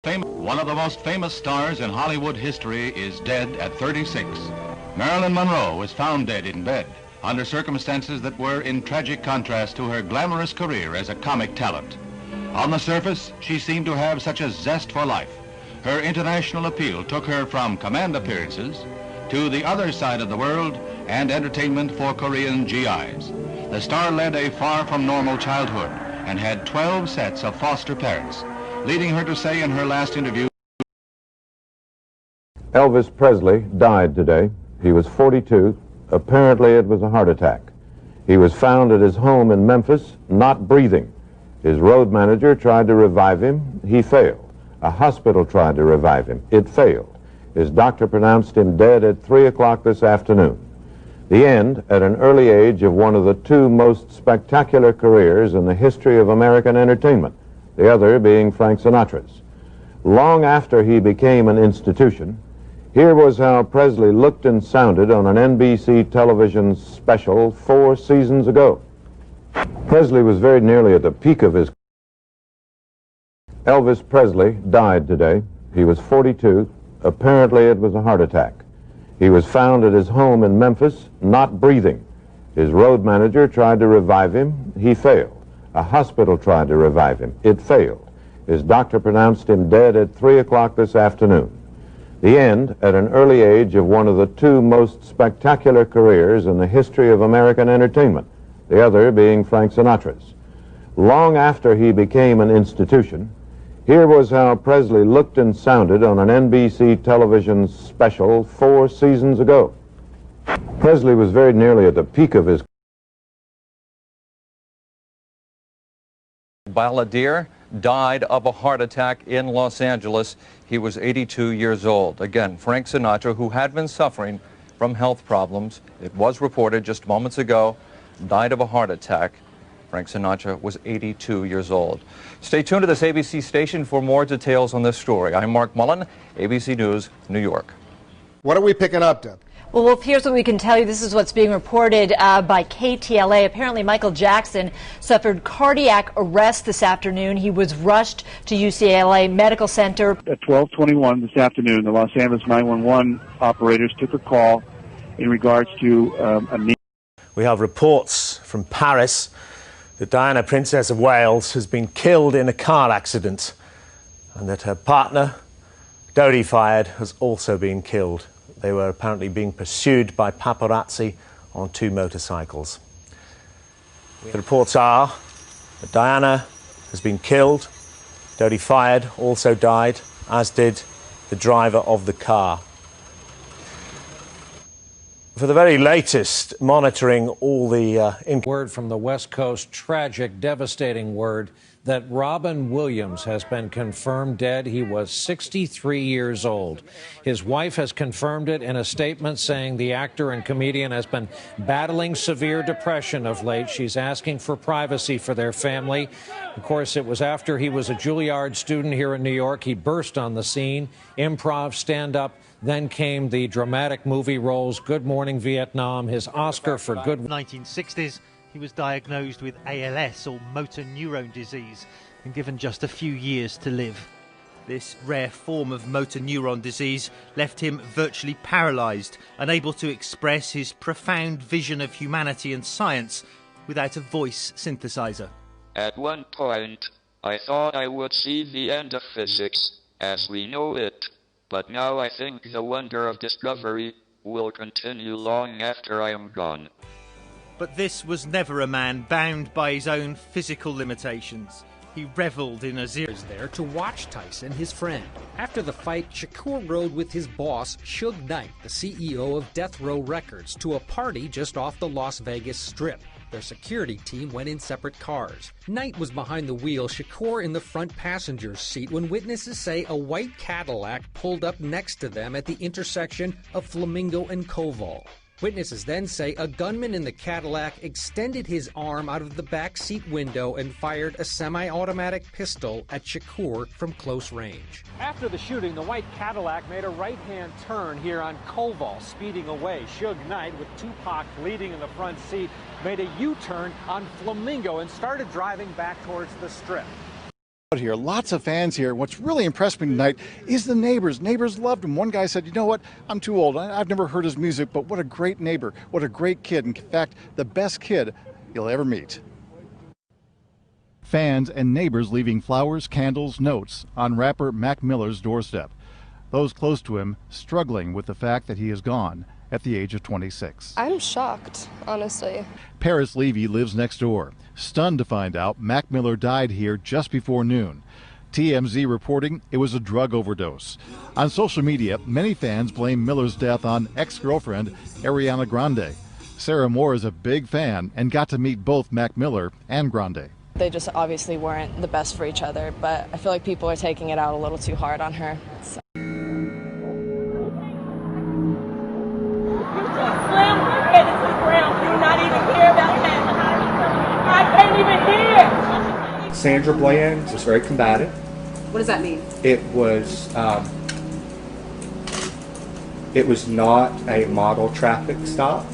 One of the most famous stars in Hollywood history is dead at 36. Marilyn Monroe was found dead in bed under circumstances that were in tragic contrast to her glamorous career as a comic talent. On the surface, she seemed to have such a zest for life. Her international appeal took her from command appearances to the other side of the world and entertainment for Korean GIs. The star led a far from normal childhood and had 12 sets of foster parents, leading her to say in her last interview, Elvis Presley died today. He was 42. Apparently it was a heart attack. He was found at his home in Memphis, not breathing. His road manager tried to revive him. He failed. A hospital tried to revive him. It failed. His doctor pronounced him dead at 3 o'clock this afternoon. The end at an early age of one of the two most spectacular careers in the history of American entertainment, the other being Frank Sinatra's. Long after he became an institution, here was how Presley looked and sounded on an NBC television special 4 seasons ago. Presley was very nearly at the peak of his career. Elvis Presley died today. He was 42. Apparently it was a heart attack. He was found at his home in Memphis, not breathing. His road manager tried to revive him. He failed. A hospital tried to revive him. It failed. His doctor pronounced him dead at 3 o'clock this afternoon. The end at an early age of one of the two most spectacular careers in the history of American entertainment, the other being Frank Sinatra's. Long after he became an institution, here was how Presley looked and sounded on an NBC television special 4 seasons ago. Presley was very nearly at the peak of his career. Balladeer died of a heart attack in Los Angeles. He was 82 years old. Again, Frank Sinatra, who had been suffering from health problems, it was reported just moments ago, died of a heart attack. Frank Sinatra was 82 years old. Stay tuned to this ABC station for more details on this story. I'm Mark Mullen, ABC News, New York. What are we picking up, Deb? Well, Wolf, here's what we can tell you. This is what's being reported by KTLA. Apparently, Michael Jackson suffered cardiac arrest this afternoon. He was rushed to UCLA Medical Center. At 12:21 this afternoon, the Los Angeles 911 operators took a call in regards to a knee. We have reports from Paris that Diana, Princess of Wales, has been killed in a car accident and that her partner, Dodi Fayed, has also been killed. They were apparently being pursued by paparazzi on 2 motorcycles. The reports are that Diana has been killed, Dodi Fayed also died, as did the driver of the car. For the very latest, monitoring all the word from the West Coast, tragic, devastating word that Robin Williams has been confirmed dead. He was 63 years old. His wife has confirmed it in a statement, saying the actor and comedian has been battling severe depression of late. She's asking for privacy for their family. Of course, it was after he was a Juilliard student here in New York. He burst on the scene, improv, stand-up. Then came the dramatic movie roles, Good Morning Vietnam, his Oscar for good... 1960s, he was diagnosed with ALS, or motor neurone disease, and given just a few years to live. This rare form of motor neuron disease left him virtually paralysed, unable to express his profound vision of humanity and science without a voice synthesizer. At one point, I thought I would see the end of physics as we know it. But now I think the wonder of discovery will continue long after I am gone. But this was never a man bound by his own physical limitations. He revelled in a zero. There to watch Tyson, his friend. After the fight, Shakur rode with his boss, Suge Knight, the CEO of Death Row Records, to a party just off the Las Vegas Strip. Their security team went in separate cars. Knight was behind the wheel, Shakur in the front passenger's seat, when witnesses say a white Cadillac pulled up next to them at the intersection of Flamingo and Koval. Witnesses then say a gunman in the Cadillac extended his arm out of the back seat window and fired a semi-automatic pistol at Shakur from close range. After the shooting, the white Cadillac made a right-hand turn here on Koval, speeding away. Suge Knight, with Tupac leading in the front seat, made a U-turn on Flamingo and started driving back towards the Strip. Here, lots of fans here. What's really impressed me tonight is the neighbors. Neighbors loved him. One guy said, you know what, I'm too old. I've never heard his music, but what a great neighbor. What a great kid. In fact, the best kid you'll ever meet. Fans and neighbors leaving flowers, candles, notes on rapper Mac Miller's doorstep. Those close to him struggling with the fact that he is gone at the age of 26. I'm shocked, honestly. Paris Levy lives next door, stunned to find out Mac Miller died here just before noon. TMZ reporting it was a drug overdose. On social media, many fans blame Miller's death on ex-girlfriend Ariana Grande. Sarah Moore is a big fan and got to meet both Mac Miller and Grande. They just obviously weren't the best for each other, but I feel like people are taking it out a little too hard on her. So. Sandra Bland was very combative. What does that mean? It was not a model traffic stop,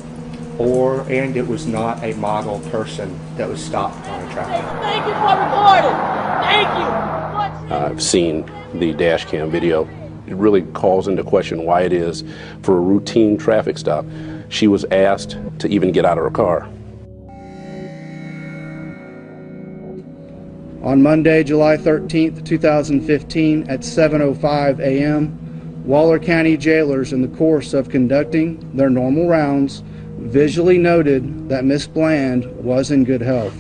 and it was not a model person that was stopped on a traffic. Thank you for recording. Thank you. I've seen the dash cam video. It really calls into question why it is for a routine traffic stop she was asked to even get out of her car. On Monday, July 13th, 2015, at 7:05 a.m., Waller County jailers, in the course of conducting their normal rounds, visually noted that Miss Bland was in good health.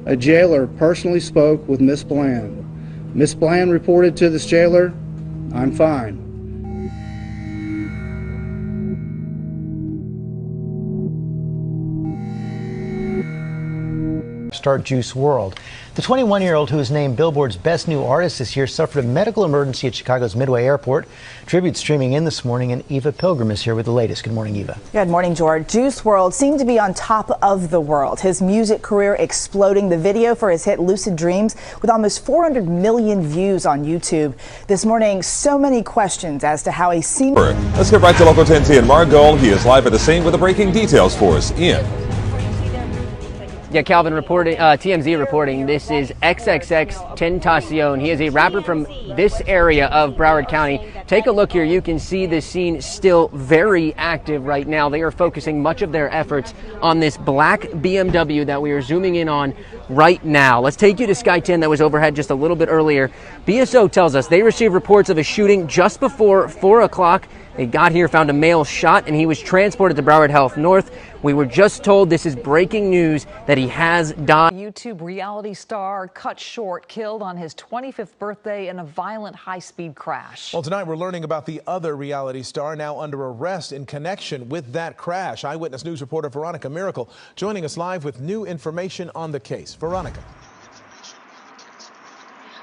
A jailer personally spoke with Miss Bland. Miss Bland reported to this jailer, "I'm fine." Start Juice WRLD. The 21-year-old, who is named Billboard's Best New Artist this year, suffered a medical emergency at Chicago's Midway Airport. Tribute streaming in this morning, and Eva Pilgrim is here with the latest. Good morning, Eva. Good morning, George. Juice WRLD seemed to be on top of the world. His music career exploding. The video for his hit Lucid Dreams with almost 400 million views on YouTube. This morning, so many questions as to how a singer... Let's get right to Local 10's Ian Margold. He is live at the scene with the breaking details for us. Ian. Yeah, Calvin reporting, TMZ reporting, this is XXXtentacion. He is a rapper from this area of Broward County. Take a look here. You can see the scene still very active right now. They are focusing much of their efforts on this black BMW that we are zooming in on right now. Let's take you to Sky 10 that was overhead just a little bit earlier. BSO tells us they received reports of a shooting just before 4 o'clock. They got here, found a male shot, and he was transported to Broward Health North. We were just told this is breaking news that he has died. YouTube reality star cut short, killed on his 25th birthday in a violent high-speed crash. Well, tonight we're learning about the other reality star now under arrest in connection with that crash. Eyewitness News reporter Veronica Miracle joining us live with new information on the case. Veronica.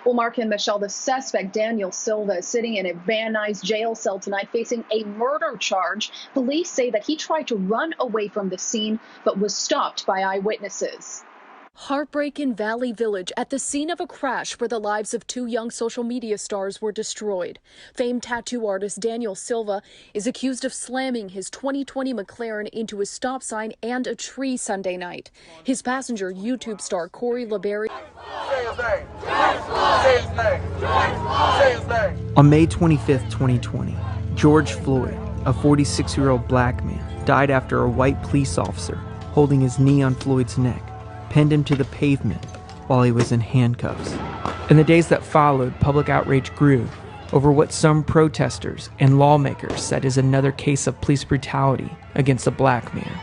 Well, Mark and Michelle, the suspect, Daniel Silva, is sitting in a Van Nuys jail cell tonight facing a murder charge. Police say that he tried to run away from the scene, but was stopped by eyewitnesses. Heartbreak in Valley Village at the scene of a crash where the lives of two young social media stars were destroyed. Famed tattoo artist Daniel Silva is accused of slamming his 2020 McLaren into a stop sign and a tree Sunday night. His passenger, YouTube star Corey LeBerry. On May 25th, 2020, George Floyd, a 46-year-old black man, died after a white police officer, holding his knee on Floyd's neck, pinned him to the pavement while he was in handcuffs. In the days that followed, public outrage grew over what some protesters and lawmakers said is another case of police brutality against a black man.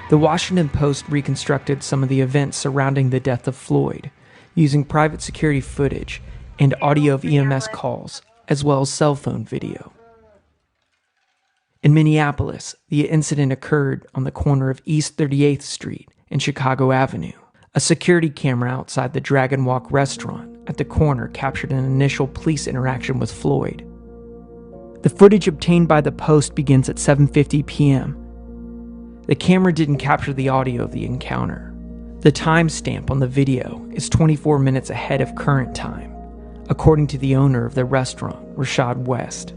The Washington Post reconstructed some of the events surrounding the death of Floyd, using private security footage and audio of EMS calls, as well as cell phone video. In Minneapolis, the incident occurred on the corner of East 38th Street and Chicago Avenue. A security camera outside the Dragon Walk restaurant at the corner captured an initial police interaction with Floyd. The footage obtained by the Post begins at 7:50 p.m. The camera didn't capture the audio of the encounter. The timestamp on the video is 24 minutes ahead of current time, according to the owner of the restaurant, Rashad West.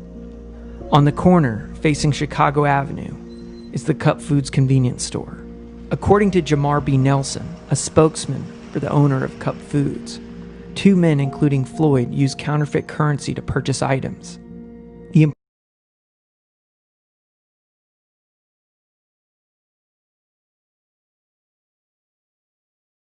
On the corner, facing Chicago Avenue, is the Cup Foods convenience store. According to Jamar B. Nelson, a spokesman for the owner of Cup Foods, 2 men, including Floyd, used counterfeit currency to purchase items.